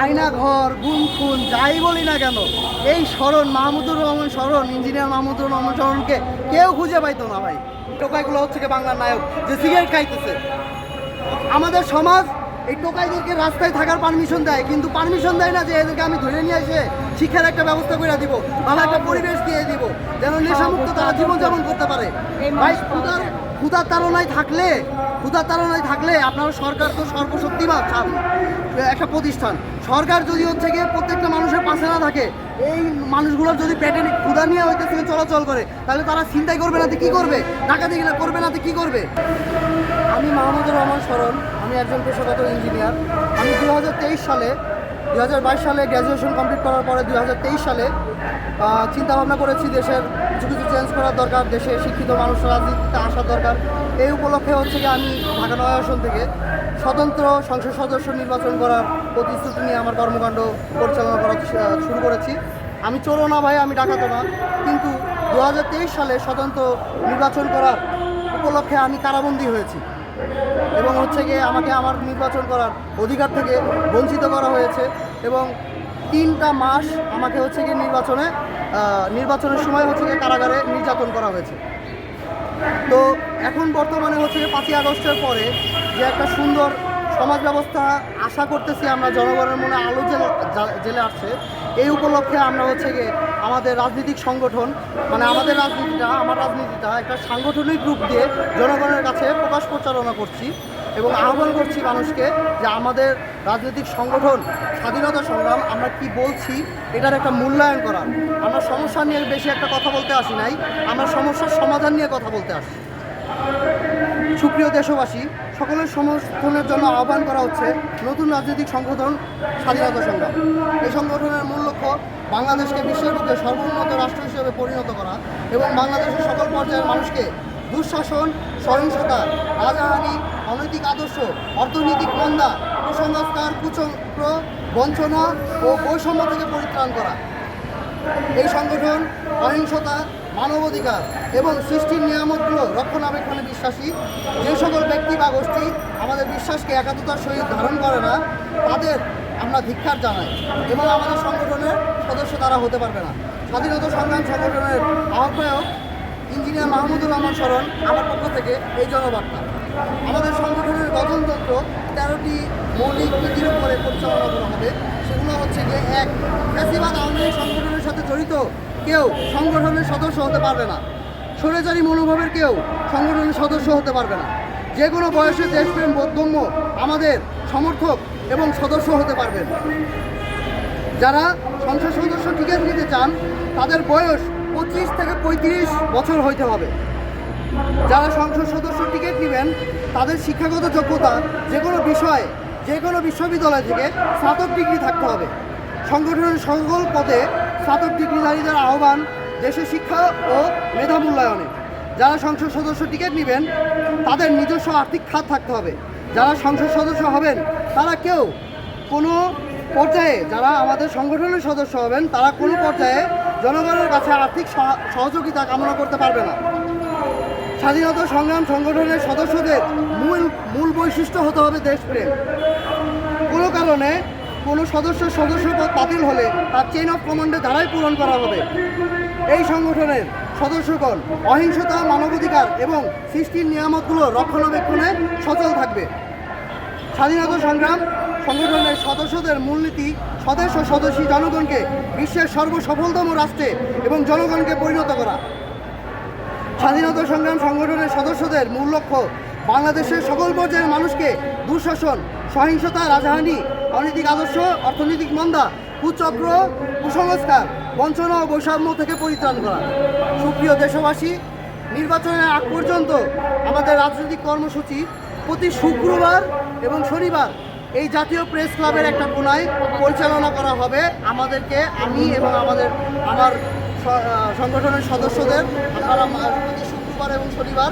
আয়না ঘর, গুম খুন যাই বলি না কেন, এই শরণ মাহমুদুর রহমান শরণ, ইঞ্জিনিয়ার মাহমুদুর রহমান শরণকে কেউ খুঁজে পাইতো না ভাই। টোকাইগুলো হচ্ছে কি বাংলার নায়ক, যে সিগারেট খাইতেছে। আমাদের সমাজ এই টোকাইদেরকে রাস্তায় থাকার পারমিশন দেয়, কিন্তু পারমিশন দেয় না যে এদেরকে আমি ধরে নিয়ে এসে শিক্ষার একটা ব্যবস্থা করে দিব, ভালো একটা পরিবেশ দিয়ে দিব, যেন নেশামুক্ত তারা জীবনযাপন করতে পারে। ভাই ক্ষুধার তাড়নায় থাকলে আপনার সরকার তো সর্বশক্তিমান একটা প্রতিষ্ঠান। সরকার যদি হচ্ছে গিয়ে প্রত্যেকটা মানুষের পাশে না থাকে, এই মানুষগুলোর যদি পেটে ক্ষুধা নিয়ে হইতেছে চলাচল করে, তাহলে তারা চিন্তাই করবে না তো কী করবে, ডাকাতি কিনা করবে না তো কী করবে। আমি মাহমুদুর রহমান শরণ, আমি একজন পেশাগত ইঞ্জিনিয়ার। আমি 2022 সালে গ্র্যাজুয়েশন কমপ্লিট করার পরে 2023 সালে চিন্তাভাবনা করেছি দেশের কিছু কিছু চেঞ্জ করার দরকার, দেশে শিক্ষিত মানুষ রাজনীতিতে আসার দরকার। এই উপলক্ষে হচ্ছে কি আমি ঢাকা 9 আসন থেকে স্বতন্ত্র সংসদ সদস্য নির্বাচন করার প্রতিশ্রুতি নিয়ে আমার কর্মকাণ্ড পরিচালনা করা শুরু করেছি। আমি চোরও না ভাই, আমি ডাকাতও না, কিন্তু 2023 সালে স্বতন্ত্র নির্বাচন করার উপলক্ষে আমি কারাবন্দী হয়েছি এবং হচ্ছে গিয়ে আমাকে আমার নির্বাচন করার অধিকার থেকে বঞ্চিত করা হয়েছে এবং 3টা মাস আমাকে হচ্ছে গিয়ে নির্বাচনের সময় হচ্ছে গিয়ে কারাগারে নির্যাতন করা হয়েছে। তো এখন বর্তমানে হচ্ছে গিয়ে 5ই আগস্টের পরে যে একটা সুন্দর সমাজ ব্যবস্থা আশা করতেছি আমরা, জনগণের মনে আলো জেলে আসছে, এই উপলক্ষে আমরা হচ্ছে গিয়ে আমাদের রাজনৈতিক সংগঠন, মানে আমার রাজনীতিটা একটা সাংগঠনিক রূপ দিয়ে জনগণের কাছে প্রচারণা করছি এবং আহ্বান করছি মানুষকে যে আমাদের রাজনৈতিক সংগঠন স্বাধীনতা সংগ্রাম আমরা কি বলছি এটার একটা মূল্যায়ন করা। আমরা সমস্যা নিয়ে বেশি একটা কথা বলতে আসি নাই, আমরা সমস্যার সমাধান নিয়ে কথা বলতে আসি। সুপ্রিয় দেশবাসী, সকলের সমর্থনের জন্য আহ্বান করা হচ্ছে নতুন রাজনৈতিক সংগঠন স্বাধীনতা সংগ্রাম। এই সংগঠনের মূল লক্ষ্য বাংলাদেশকে বিশ্বের মধ্যে সর্বোন্নত রাষ্ট্র হিসেবে পরিণত করা এবং বাংলাদেশের সকল পর্যায়ের মানুষকে দুঃশাসন, সহিংসতা, রাজহানি, অনৈতিক আদর্শ, অর্থনৈতিক মন্দা, কুসংস্কার, কুচক্র, বঞ্চনা ও বৈষম্য থেকে পরিত্রাণ করা। এই সংগঠন অহিংসতা, মানবাধিকার এবং সৃষ্টির নিয়ামতগুলো রক্ষণাবেক্ষণে বিশ্বাসী। যে সকল ব্যক্তি বা গোষ্ঠী আমাদের বিশ্বাসকে একাত্মতার সহিত ধারণ করে না, তাদের আমরা ধিক্কার জানাই এবং আমাদের সংগঠনের সদস্য তারা হতে পারবে না। স্বাধীনতা সংগ্রাম সংগঠনের আহ্বায়ক ইঞ্জিনিয়ার মাহমুদুর রহমান শরণ, আমার পক্ষ থেকে এই জনবার্তা। আমাদের সংগঠনের গঠনতন্ত্র 13টি মৌলিক নীতির উপরে পরিচালনা করা হবে। সেগুলো হচ্ছে গিয়ে 1, ফ্যাসিবাদ আওয়ামী লীগ সংগঠনের সাথে জড়িত কেউ সংগঠনের সদস্য হতে পারবে না। স্বৈরাচারী মনোভাবের কেউ সংগঠনের সদস্য হতে পারবে না। যে কোনো বয়সে দেশপ্রেম বোধগম্য আমাদের সমর্থক এবং সদস্য হতে পারবেন। যারা সংসদ সদস্য টিকিট নিতে চান তাদের বয়স 25 থেকে 35 বছর হইতে হবে। যারা সংসদ সদস্য টিকিট নেবেন তাদের শিক্ষাগত যোগ্যতা যে কোনো বিশ্ববিদ্যালয় থেকে স্নাতক ডিগ্রি থাকতে হবে। সংগঠনের সকল পদে স্নাতক ডিগ্রিধারীদের আহ্বান দেশের শিক্ষা ও মেধা মূল্যায়নে। যারা সংসদ সদস্য টিকিট নেবেন তাদের নিজস্ব আর্থিক খাত থাকতে হবে। যারা সংসদ সদস্য হবেন তারা কেউ কোনো পর্যায়ে, যারা আমাদের সংগঠনের সদস্য হবেন তারা কোনো পর্যায়ে জনগণের কাছে আর্থিক সহযোগিতা কামনা করতে পারবে না। স্বাধীনতা সংগ্রাম সংগঠনের সদস্যদের মূল বৈশিষ্ট্য হতে হবে দেশপ্রেম। কোনো কারণে কোনো সদস্যপদ বাতিল হলে তার চেইন অফ কমান্ডের দ্বারাই পূরণ করা হবে। এই সংগঠনের সদস্যগণ অহিংসতা, মানবাধিকার এবং সৃষ্টির নিয়ামতগুলো রক্ষণাবেক্ষণে সচল থাকবে। স্বাধীনতা সংগ্রাম সংগঠনের সদস্যদের মূলনীতি স্বদেশ ও স্বদেশী জনগণকে বিশ্বের সর্বসফলতম রাষ্ট্রে এবং জনগণকে পরিণত করা। স্বাধীনতা সংগ্রাম সংগঠনের সদস্যদের মূল লক্ষ্য বাংলাদেশের সকল পর্যায়ের মানুষকে দুঃশাসন, সহিংসতা, রাজহানি, অনৈতিক আদর্শ, অর্থনৈতিক মন্দা, কুচক্র, কুসংস্কার, বঞ্চনা ও বৈষম্য থেকে পরিত্রাণ করা। সুপ্রিয় দেশবাসী, নির্বাচনের আগ পর্যন্ত আমাদের রাজনৈতিক কর্মসূচি প্রতি শুক্রবার এবং শনিবার এই জাতীয় প্রেস ক্লাবের একটা কোণায় পরিচালনা করা হবে। আমি এবং আমার সংগঠনের সদস্যদের আপনারা প্রতি শুক্রবার এবং শনিবার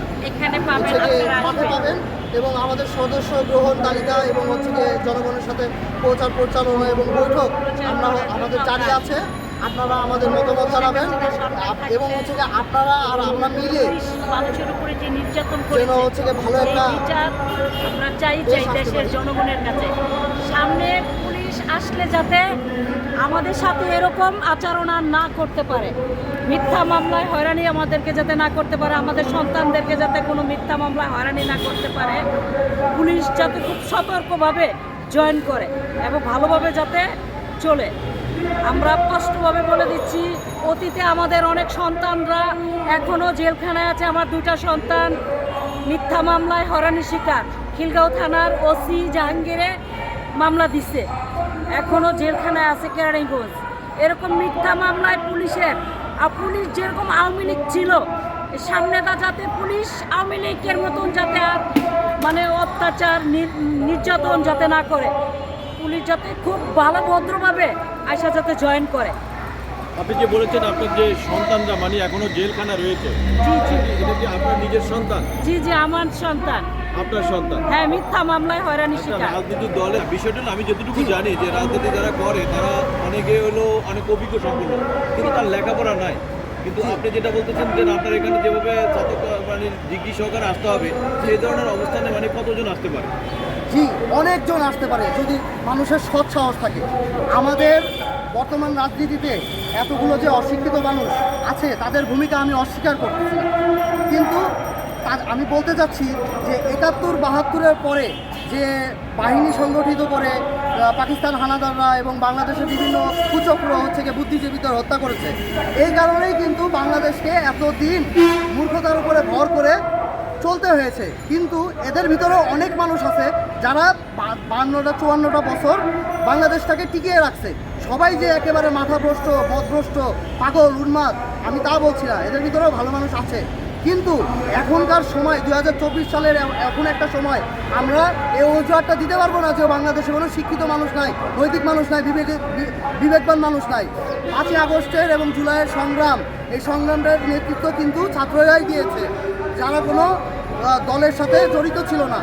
মাঠে পাবেন এবং আমাদের সদস্য গ্রহণ তালিকা এবং হচ্ছে গিয়ে জনগণের সাথে পরিচালনা এবং বৈঠক আমাদের জারি আছে। আপনারা আমাদের মতামত জানাবেন এবং হচ্ছে গিয়ে আপনারা আর আমরা মিলে মানুষের উপরে যে নির্যাতন যেন হচ্ছে গিয়ে ভালো একটা আমরা চাই দেশের জনগণের কাছে। সামনে পুলিশ আসলে যাতে আমাদের সাথে এরকম আচরণ আর না করতে পারে, মিথ্যা মামলায় হয়রানি আমাদেরকে যাতে না করতে পারে, আমাদের সন্তানদেরকে যাতে কোনো মিথ্যা মামলায় হয়রানি না করতে পারে, পুলিশ যাতে খুব সতর্কভাবে জয়েন করে এবং ভালোভাবে যাতে চলে। আমরা স্পষ্টভাবে বলে দিচ্ছি, অতীতে আমাদের অনেক সন্তানরা এখনও জেলখানায় আছে। আমার 2টা সন্তান মিথ্যা মামলায় হয়রানির শিকার। খিলগাঁও থানার ওসি জাহাঙ্গীরে মামলা দিছে, এখনও জেলখানায় আছে কেরানীগঞ্জ। এরকম মিথ্যা মামলায় পুলিশের পুলিশ যেরকম আওয়ামী লীগ ছিল, সামনেটা যাতে পুলিশ আওয়ামী লীগের মতন যাতে আর মানে অত্যাচার নির্যাতন যাতে না করে, পুলিশ যাতে খুব ভালো ভদ্রভাবে আয়সা যাতে জয়েন করে। আপনি যে বলেছেন আপনার যে সন্তানরা মানে এখনো জেলখানা রয়েছে, জি জি এটা কি আপনার নিজের সন্তান? জি জি আমার সন্তান। আপনার সন্তান? হ্যাঁ, মিথ্যা মামলায় হয়রানি আচ্ছা, শিকার। রাজনৈতিক দলের বিষয়টা হলো, আমি যতটুকু জানি যে রাজনীতি যারা করে তারা অনেকে হলো অনেক অভিজ্ঞ সম্পন্ন, কিন্তু তার লেখাপড়া নাই। কিন্তু আপনি যেটা বলতেছেন যে আপনার এখানে যেভাবে ছাত্র মানে ডিগ্রি সহকারে আসতে হবে, সেই ধরনের অবস্থানে মানে কতজন আসতে পারে? জি, অনেকজন আসতে পারে যদি মানুষের সৎ সাহস থাকে। আমাদের বর্তমান রাজনীতিতে এতগুলো যে অশিক্ষিত মানুষ আছে, তাদের ভূমিকা আমি অস্বীকার করতেছি না। কিন্তু আমি বলতে চাচ্ছি যে 71-72-এর পরে যে বাহিনী সংগঠিত করে পাকিস্তান হানাদাররা এবং বাংলাদেশের বিভিন্ন কুচক্র হচ্ছে গিয়ে বুদ্ধিজীবীদের হত্যা করেছে, এই কারণেই কিন্তু বাংলাদেশকে এতদিন মূর্খতার উপরে ভর করে চলতে হয়েছে। কিন্তু এদের ভিতরেও অনেক মানুষ আছে যারা 52-54 বছর বাংলাদেশটাকে টিকিয়ে রাখছে। সবাই যে একেবারে মাথাভ্রষ্ট, মদভ্রষ্ট, পাগল, উন্মাদ, আমি তা বলছি না, এদের ভিতরেও ভালো মানুষ আছে। কিন্তু এখনকার সময় 2024 সালের এখন একটা সময় আমরা এই অজুহাতটা দিতে পারবো না যে বাংলাদেশে কোনো শিক্ষিত মানুষ নাই, নৈতিক মানুষ নাই, বিবেকবান মানুষ নাই। 5ই আগস্টের এবং জুলাইয়ের সংগ্রাম, এই সংগ্রামের নেতৃত্ব কিন্তু ছাত্ররাই দিয়েছে, যারা কোনো দলের সাথে জড়িত ছিল না।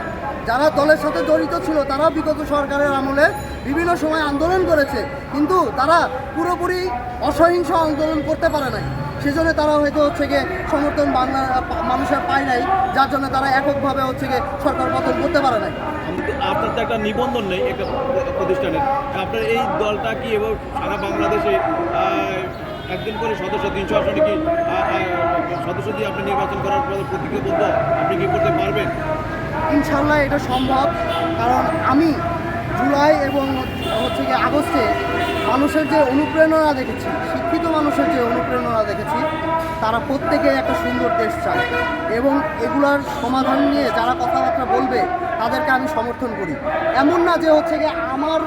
যারা দলের সাথে জড়িত ছিল তারা বিগত সরকারের আমলে বিভিন্ন সময় আন্দোলন করেছে, কিন্তু তারা পুরোপুরি অসহিংস আন্দোলন করতে পারে নাই। সেজন্য তারা হয়তো হচ্ছে গিয়ে সমর্থন বাংলার মানুষের পায় নাই, যার জন্য তারা এককভাবে হচ্ছে গিয়ে সরকার পতন করতে পারে নাই। আপনার তো একটা নিবন্ধন নেই একটা প্রতিষ্ঠানের, আপনার এই দলটা কি এবার সারা বাংলাদেশে একদিন করে সদস্য 300 আসনে কি সদস্য দিয়ে আপনি নির্বাচন করার পর প্রতিজ্ঞাবদ্ধ আপনি কি করতে পারবেন? ইনশাল্লাহ এটা সম্ভব, কারণ আমি জুলাই এবং হচ্ছে গিয়ে আগস্টে মানুষের যে অনুপ্রেরণা দেখেছি, শিক্ষিত মানুষের যে অনুপ্রেরণা দেখেছি, তারা প্রত্যেকে একটা সুন্দর দেশ চায় এবং এগুলার সমাধান নিয়ে যারা কথাবার্তা বলবে তাদেরকে আমি সমর্থন করি। এমন না যে হচ্ছে গিয়ে আমার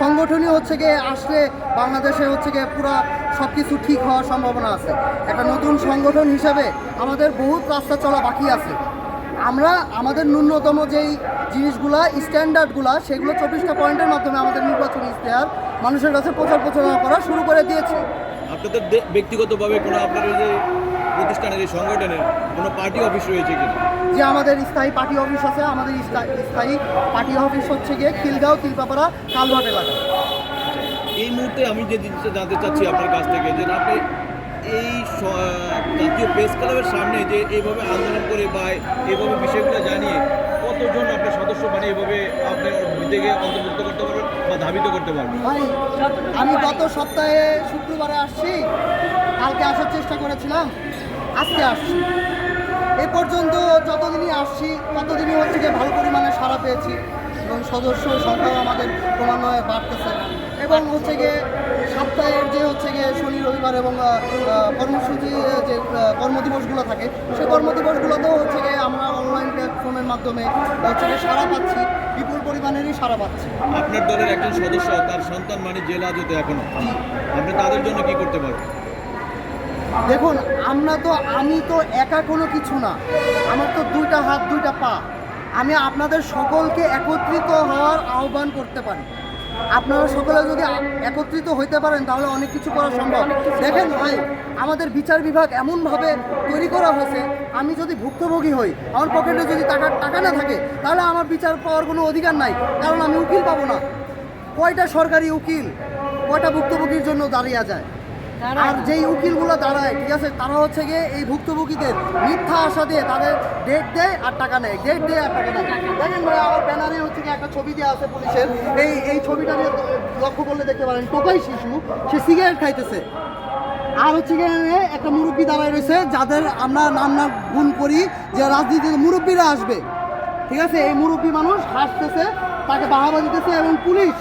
সংগঠনই হচ্ছে গিয়ে আসলে বাংলাদেশে হচ্ছে গিয়ে পুরো সব কিছু ঠিক হওয়ার সম্ভাবনা আছে। একটা নতুন সংগঠন হিসাবে আমাদের বহুত রাস্তা চলা বাকি আছে। আমরা আমাদের ন্যূনতম যেই জিনিসগুলা, স্ট্যান্ডার্ডগুলা, সেগুলো 24টা পয়েন্টের মাধ্যমে আমাদের নির্বাচনী ইশতেহার মানুষের কাছে প্রচারণা করা শুরু করে দিয়েছি। আপনাদের ব্যক্তিগতভাবে কোনো আপনার এই যে প্রতিষ্ঠানের এই সংগঠনের কোনো পার্টি অফিস রয়েছে কিনা? যে আমাদের স্থায়ী পার্টি অফিস আছে, আমাদের স্থায়ী পার্টি অফিস হচ্ছে গিয়ে খিলগাঁও, তিলপাপাড়া, কালভাট এলাকা। এই মুহূর্তে আমি যে জিনিসটা জানতে চাচ্ছি আপনার কাছ থেকে, যে আপনি এই জাতীয় প্রেস ক্লাবের সামনে যে এইভাবে আন্দোলন করে বা এইভাবে বিষয়গুলো জানিয়ে কতজন আপনার সদস্য মানে এইভাবে আপনার থেকে অন্তর্ভুক্ত করতে পারবেন বা ধাবিত করতে পারবেন? ভাই, আমি গত সপ্তাহে শুক্রবারে আসছি, কালকে আসার চেষ্টা করেছিলাম, আজকে আসছি। এ পর্যন্ত যতদিনই আসছি ততদিনই হচ্ছে গিয়ে ভালো পরিমাণে সাড়া পেয়েছি এবং সদস্য সংখ্যাও আমাদের ক্রমান্বয়ে বাড়তেছে। এবং হচ্ছে গিয়ে সপ্তাহের যে হচ্ছে গিয়ে শনি, রবিবার এবং কর্মসূচি যে কর্মদিবসগুলো থাকে, সেই কর্মদিবসগুলোতেও হচ্ছে গিয়ে আমরা অনলাইন প্ল্যাটফর্মের মাধ্যমে হচ্ছে গিয়ে সাড়া পাচ্ছি, বিপুল পরিমাণেরই সাড়া পাচ্ছি। আপনার দলের একজন সদস্য, তার সন্তান মানে জেল হাজতে এখনো, আপনি তাদের জন্য কি করতে পারবেন? দেখুন, আমি তো একা কোনো কিছু না, আমার তো 2টা হাত 2টা পা। আমি আপনাদের সকলকে একত্রিত হওয়ার আহ্বান করতে পারি। আপনারা সকলে যদি একত্রিত হইতে পারেন তাহলে অনেক কিছু করা সম্ভব। দেখেন ভাই, আমাদের বিচার বিভাগ এমনভাবে তৈরি করা হয়েছে, আমি যদি ভুক্তভোগী হই, আমার পকেটে যদি টাকা না থাকে, তাহলে আমার বিচার পাওয়ার কোনো অধিকার নাই, কারণ আমি উকিল পাবো না। কয়টা সরকারি উকিল কয়টা ভুক্তভোগীর জন্য দাঁড়িয়ে যায়? আর যেই উকিলগুলো দাঁড়ায়, ঠিক আছে, তারা হচ্ছে গিয়ে এই ভুক্তভোগীদের মিথ্যা আশা দিয়ে তাদের ডেট দেয় আর টাকা নেয়, ডেট দেয় আর টাকা নেয়। দেখেন ভাই, আমার ব্যানারে হচ্ছে গিয়ে একটা ছবি দেওয়া আছে পুলিশের, এই ছবিটা নিয়ে লক্ষ্য করলে দেখতে পারেন টোকাই শিশু সে সিগারেট খাইতেছে। আর হচ্ছে গিয়ে একটা মুরব্বী দাঁড়ায় রয়েছে যাদের আমরা নাম না গুণ করি যে রাজনীতিতে মুরব্বীরা আসবে, ঠিক আছে। এই মুরব্বী মানুষ হাসতেছে, তাকে বাহাবা দিতেছে এবং পুলিশ,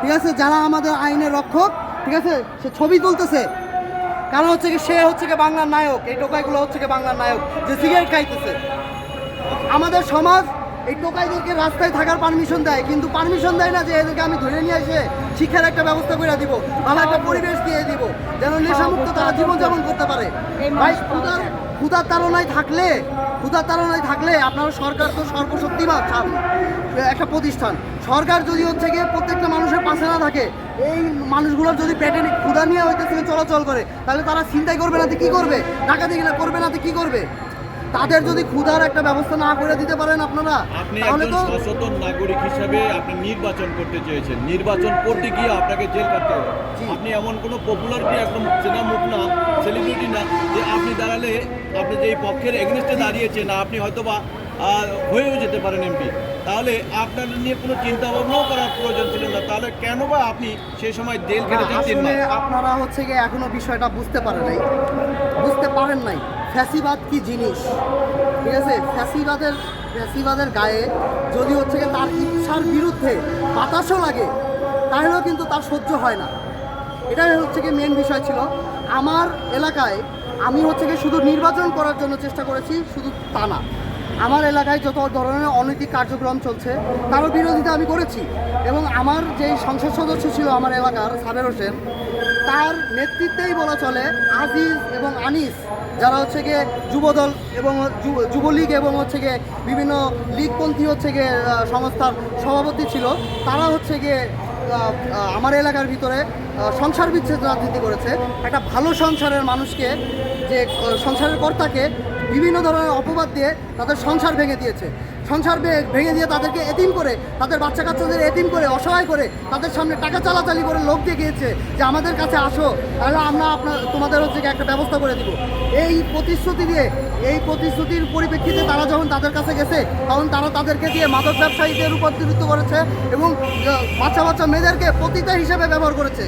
ঠিক আছে, যারা আমাদের আইনের রক্ষক, ঠিক আছে, সে ছবি তুলতেছে। কারণ হচ্ছে কি সে হচ্ছে কি বাংলার নায়ক, এই টোকাইগুলো হচ্ছে কি বাংলার নায়ক যে সিগারেট খাইতেছে। আমাদের সমাজ এই টোকাইদেরকে রাস্তায় থাকার পারমিশন দেয়, কিন্তু পারমিশন দেয় না যে এদেরকে আমি ধরে নিয়ে এসে শিক্ষার একটা ব্যবস্থা করে দিব, ভালো একটা পরিবেশ দিয়ে দিব যেন নেশামুক্ত তারা জীবনযাপন করতে পারে। ভাই ক্ষুধার তাড়নায় থাকলে আপনার সরকার তো সর্বশক্তিমান একটা প্রতিষ্ঠান। সরকার যদি হচ্ছে গিয়ে প্রত্যেকটা মানুষের পাশে না থাকে, এই মানুষগুলোর যদি পেটে ক্ষুধা নিয়ে হইতেছে চলাচল করে, তাহলে তারা চিন্তাই করবে না কি করবে, ডাকাতি করবে না কি করবে। তাদের যদি ক্ষুধার একটা ব্যবস্থা না করে দিতে পারেন আপনারা, আপনি তাহলে একজন তো সচেতন নাগরিক হিসাবে আপনি নির্বাচন করতে চেয়েছেন, নির্বাচন করতে গিয়ে আপনাকে জেল কাটতে হবে। জি। আপনি এমন কোনো পপুলারিটি একদম চেনা মুখ না, সেলিব্রিটি না যে আপনি দাঁড়ালে আপনি যে এই পক্ষের এগেনস্টে দাঁড়িয়েছেন আপনি হয়তোবা হয়েও যেতে পারেন এমপি, তাহলে আপনার নিয়ে কোনো চিন্তা ভাবনাও করার প্রয়োজন ছিল না। তাহলে কেন বা আপনি সেই সময় জেল কেটেছেন 3 আসলে মাস? আপনারা হচ্ছে গিয়ে এখনো বিষয়টা বুঝতে পারেন নাই ফ্যাসিবাদ কি জিনিস, ঠিক আছে। ফ্যাসিবাদের গায়ে যদি হচ্ছে গিয়ে তার ইচ্ছার বিরুদ্ধে বাতাসও লাগে তাহলেও কিন্তু তার সহ্য হয় না। এটাই হচ্ছে গিয়ে মেন বিষয় ছিল। আমার এলাকায় আমি হচ্ছে গিয়ে শুধু নির্বাচন করার জন্য চেষ্টা করেছি, শুধু তা না, আমার এলাকায় যত ধরনের অনৈতিক কার্যক্রম চলছে তারও বিরোধিতা আমি করেছি। এবং আমার যেই সংসদ সদস্য ছিল আমার এলাকার সাবের হোসেন, তার নেতৃত্বেই বলা চলে আজিজ এবং আনিস, যারা হচ্ছে গিয়ে যুবদল এবং যুবলীগ এবং হচ্ছে গিয়ে বিভিন্ন লীগপন্থী হচ্ছে গিয়ে সংস্থার সভাপতি ছিল, তারা হচ্ছে গিয়ে আমার এলাকার ভিতরে সংসার বিচ্ছেদ রাজনীতি করেছে। একটা ভালো সংসারের মানুষকে, যে সংসারের কর্তাকে বিভিন্ন ধরনের অপবাদ দিয়ে তাদের সংসার ভেঙে দিয়েছে। সংসার ভেঙে দিয়ে তাদেরকে এতিম করে, তাদের বাচ্চা কাচ্চাদের এতিম করে, অসহায় করে, তাদের সামনে টাকা চালাচালি করে লোক দিয়ে গিয়েছে যে আমাদের কাছে আসো, তাহলে আমরা তোমাদের হচ্ছে একটা ব্যবস্থা করে দিব। এই প্রতিশ্রুতির পরিপ্রেক্ষিতে তারা যখন তাদের কাছে গেছে, তখন তারা তাদেরকে দিয়ে মাদক ব্যবসায়ীদের উপদ্রুত করেছে এবং বাচ্চা মেয়েদেরকে পতিতা হিসেবে ব্যবহার করেছে।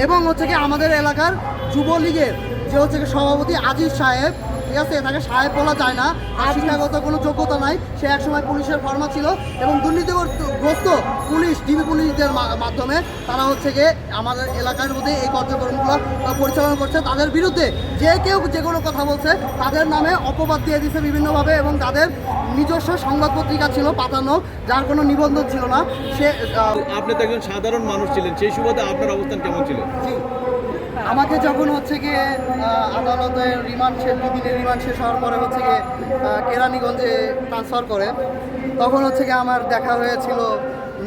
এবং হচ্ছে কি আমাদের এলাকার যুবলীগের যে হচ্ছে কি সভাপতি আজিজ সাহেব, ঠিক আছে, তাকে সাহেব বলা যায় না, আর শিক্ষাগত কোনো যোগ্যতা নাই, সে একসময় পুলিশের ফর্মা ছিল এবং দুর্নীতিগ্রস্ত ডিবি পুলিশদের মাধ্যমে তারা হচ্ছে গিয়ে আমাদের এলাকার মধ্যে এই কার্যক্রমগুলো পরিচালনা করছে। তাদের বিরুদ্ধে যে কেউ যে কোনো কথা বলছে তাদের নামে অপবাদ দিয়ে দিচ্ছে বিভিন্নভাবে, এবং তাদের নিজস্ব সংবাদ পত্রিকা ছিল পাতানো, যার কোনো নিবন্ধন ছিল না। আপনি তো একজন সাধারণ মানুষ ছিলেন, সেই সুবাদে আপনার অবস্থান কেমন ছিল? জি, আমাকে যখন হচ্ছে গিয়ে আদালতের দুদিনের রিমান্ড শেষ হওয়ার পরে হচ্ছে গিয়ে কেরানীগঞ্জে ট্রান্সফার করে, তখন হচ্ছে গিয়ে আমার দেখা হয়েছিল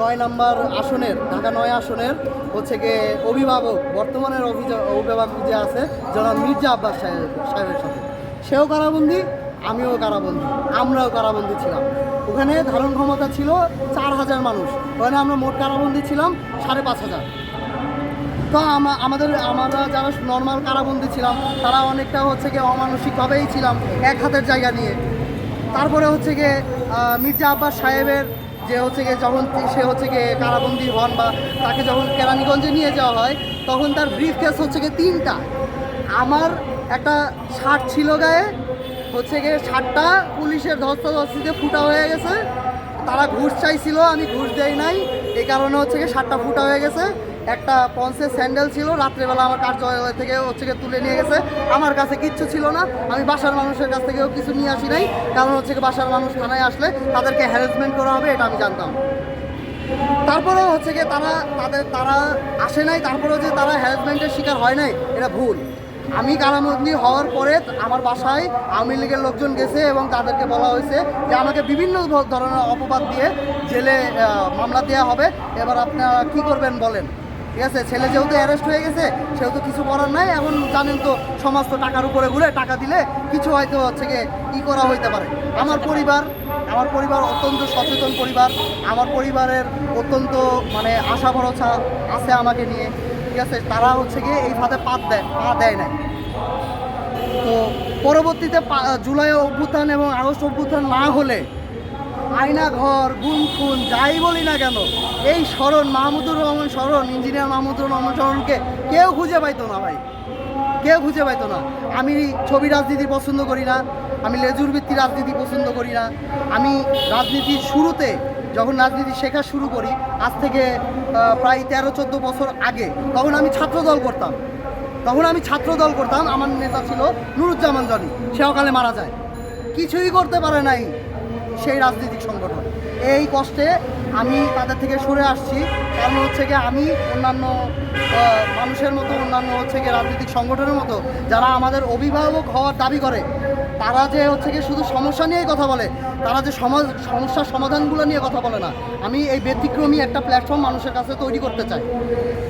9 নম্বর আসনের, ঢাকা 9 আসনের হচ্ছে গিয়ে অভিভাবক, বর্তমানের অভিভাবক যে আছে জনাব মির্জা আব্বাস সাহেবের সাথে। সেও কারাবন্দী, আমিও কারাবন্দী, আমরাও কারাবন্দী ছিলাম। ওখানে ধারণ ক্ষমতা ছিল 4000 মানুষ, ওখানে আমরা মোট কারাবন্দী ছিলাম 5,500। তো আমরা যারা নর্মাল কারাবন্দী ছিলাম তারা অনেকটা হচ্ছে গিয়ে অমানসিকভাবেই ছিলাম, এক হাতের জায়গা নিয়ে। তারপরে হচ্ছে গিয়ে মির্জা আব্বাস সাহেবের যে হচ্ছে গিয়ে যখন সে হচ্ছে গিয়ে কারাবন্দী হন বা তাকে যখন কেরানীগঞ্জে নিয়ে যাওয়া হয়, তখন তার ব্রিফ কেস হচ্ছে গিয়ে 3টা। আমার একটা শার্ট ছিল গায়ে, হচ্ছে গিয়ে শার্টটা পুলিশের ধস্তাধস্তিতে ফুটা হয়ে গেছে। তারা ঘুষ চাইছিল, আমি ঘুষ দেই নাই, এই কারণে হচ্ছে গিয়ে শার্টটা ফুটা হয়ে গেছে। একটা পন্সের স্যান্ডেল ছিল, রাত্রেবেলা আমার কার্যালয় থেকে হচ্ছে গিয়ে তুলে নিয়ে গেছে। আমার কাছে কিচ্ছু ছিল না, আমি বাসার মানুষের কাছ থেকেও কিছু নিয়ে আসি নাই, কারণ হচ্ছে গিয়ে বাসার মানুষ থানায় আসলে তাদেরকে হ্যারাসমেন্ট করা হবে, এটা আমি জানতাম। তারপরেও হচ্ছে গিয়ে তারা আসে নাই, তারপরেও যে তারা হ্যারাসমেন্টের শিকার হয় নাই, এটা ভুল। আমি কারাবন্দী হওয়ার পরে আমার বাসায় আওয়ামী লীগের লোকজন গেছে এবং তাদেরকে বলা হয়েছে যে আমাকে বিভিন্ন ধরনের অপবাদ দিয়ে জেলে মামলা দেওয়া হবে, এবার আপনারা কী করবেন বলেন। ঠিক আছে, ছেলে যেহেতু অ্যারেস্ট হয়ে গেছে সেহেতু কিছু করার নাই। এখন জানেন তো সমাজ তো টাকার উপরে ঘুরে, টাকা দিলে কিছু হয়তো হচ্ছে গিয়ে কী করা হইতে পারে। আমার পরিবার অত্যন্ত সচেতন পরিবার, আমার পরিবারের অত্যন্ত আশা ভরসা আছে আমাকে নিয়ে, ঠিক আছে। তারা হচ্ছে গিয়ে এই ফাঁদে পা দেয় না। তো পরবর্তীতে জুলাই অভ্যুত্থান এবং আগস্ট অভ্যুত্থান না হলে আয়না ঘর, গুম খুন, যাই বলি না কেন, এই স্মরণ মাহমুদুর রহমান স্মরণ, ইঞ্জিনিয়ার মাহমুদুর রহমান স্মরণকে কেউ খুঁজে পাইতো না ভাই, কেউ খুঁজে পাইতো না। আমি ছবি রাজনীতি পছন্দ করি না, আমি লেজুর ভিত্তি রাজনীতি পছন্দ করি না। আমি রাজনীতির শুরুতে যখন রাজনীতি শেখা শুরু করি, আজ থেকে প্রায় 13-14 বছর আগে, তখন আমি ছাত্রদল করতাম। আমার নেতা ছিল নুরুজ্জামান জনি, সে অকালে মারা যায়। কিছুই করতে পারে নাই সেই রাজনৈতিক সংগঠন। এই কষ্টে আমি তাদের থেকে সরে আসছি, কারণ হচ্ছে গিয়ে আমি অন্যান্য মানুষের মতো, অন্যান্য হচ্ছে গিয়ে রাজনৈতিক সংগঠনের মতো যারা আমাদের অভিভাবক হওয়ার দাবি করে, তারা যে হচ্ছে গিয়ে শুধু সমস্যা নিয়েই কথা বলে, তারা যে সমস্যার সমাধানগুলো নিয়ে কথা বলে না। আমি এই ব্যতিক্রমী একটা প্ল্যাটফর্ম মানুষের কাছে তৈরি করতে চাই,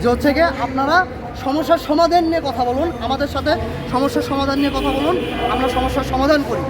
যে হচ্ছে গিয়ে আপনারা সমস্যার সমাধান নিয়ে কথা বলুন, আমাদের সাথে সমস্যার সমাধান নিয়ে কথা বলুন, আমরা সমস্যার সমাধান করি।